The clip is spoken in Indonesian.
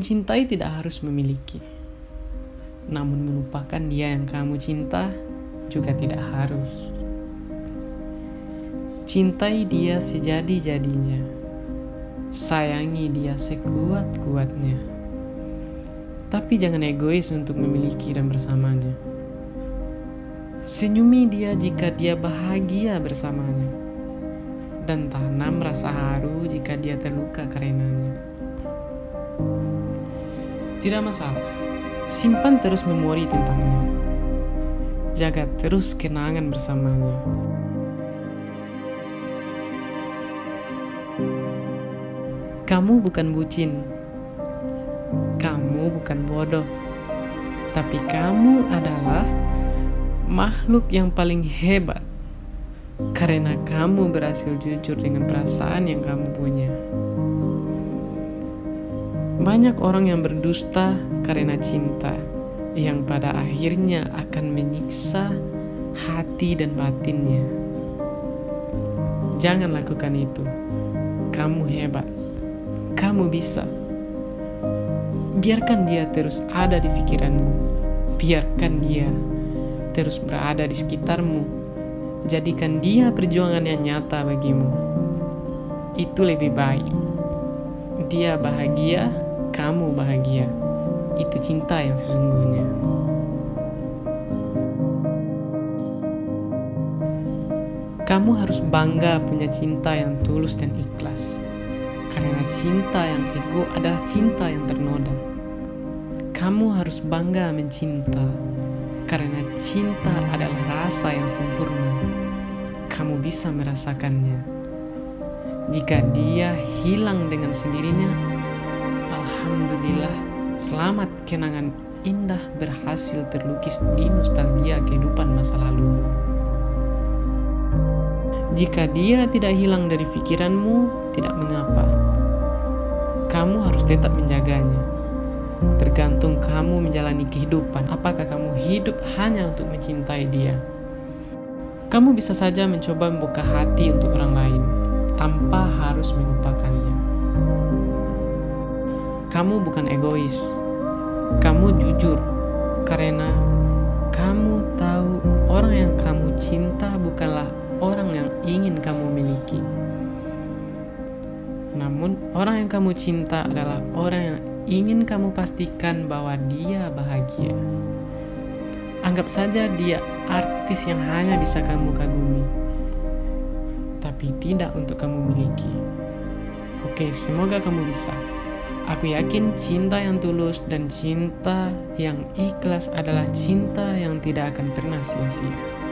Mencintai tidak harus memiliki, namun melupakan dia yang kamu cinta juga tidak harus. Cintai dia sejadi-jadinya, sayangi dia sekuat-kuatnya, tapi jangan egois untuk memiliki dan bersamanya. Senyumi dia jika dia bahagia bersamanya, dan tanam rasa haru jika dia terluka karenanya. Tidak masalah, simpan terus memori tentangnya. Jaga terus kenangan bersamanya. Kamu bukan bucin, kamu bukan bodoh, tapi kamu adalah makhluk yang paling hebat karena kamu berhasil jujur dengan perasaan yang kamu punya. Banyak orang yang berdusta karena cinta, yang pada akhirnya akan menyiksa hati dan batinnya. Jangan lakukan itu. Kamu hebat. Kamu bisa. Biarkan dia terus ada di pikiranmu. Biarkan dia terus berada di sekitarmu. Jadikan dia perjuangan yang nyata bagimu. Itu lebih baik. Dia bahagia, kamu bahagia. Itu cinta yang sesungguhnya. Kamu harus bangga punya cinta yang tulus dan ikhlas. Karena cinta yang ego adalah cinta yang ternoda. Kamu harus bangga mencinta. Karena cinta adalah rasa yang sempurna. Kamu bisa merasakannya. Jika dia hilang dengan sendirinya, alhamdulillah, selamat, kenangan indah berhasil terlukis di nostalgia kehidupan masa lalu. Jika dia tidak hilang dari pikiranmu, tidak mengapa. Kamu harus tetap menjaganya. Tergantung kamu menjalani kehidupan. Apakah kamu hidup hanya untuk mencintai dia? Kamu bisa saja mencoba membuka hati untuk orang lain tanpa harus melupakannya. Kamu bukan egois. Kamu jujur karena kamu tahu orang yang kamu cinta bukanlah orang yang ingin kamu miliki. Namun orang yang kamu cinta adalah orang yang ingin kamu pastikan bahwa dia bahagia. Anggap saja dia artis yang hanya bisa kamu kagumi, tapi tidak untuk kamu miliki. Oke, semoga kamu bisa. Aku yakin cinta yang tulus dan cinta yang ikhlas adalah cinta yang tidak akan pernah sia-sia.